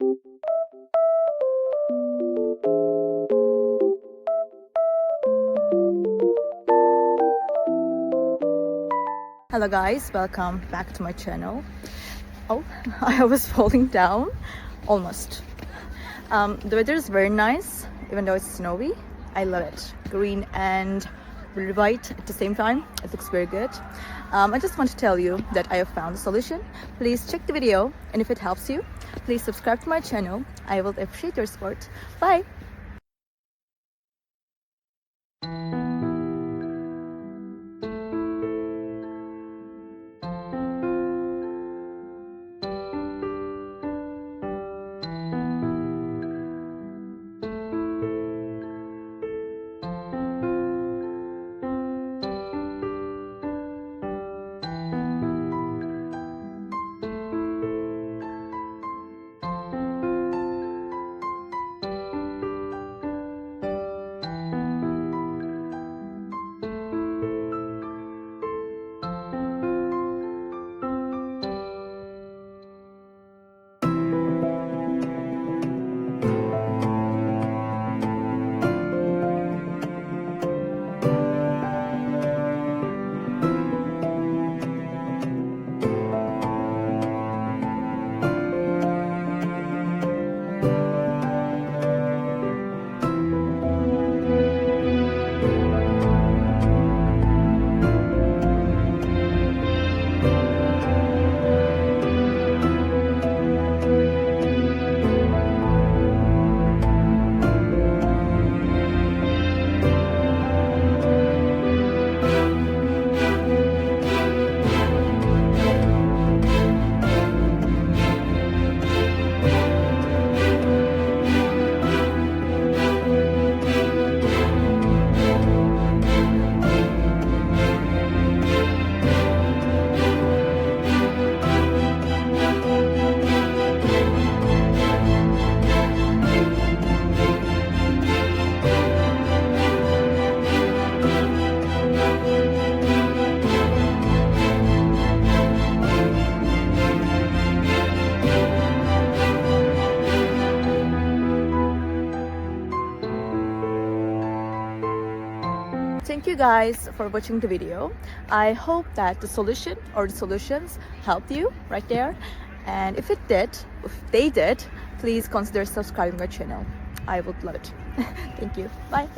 Hello guys, welcome back to my channel. Oh, I was falling down almost. The weather is very nice, even though it's snowy. I love it. Green and really white at the same time. It looks very good. I just want to tell you that I have found a solution. Please check the video, and if it helps you, please subscribe to my channel. I will appreciate your support. Bye! Thank you guys for watching the video. I hope that the solution or the solutions helped you right there. And if they did, please consider subscribing my channel. I would love it. Thank you. Bye.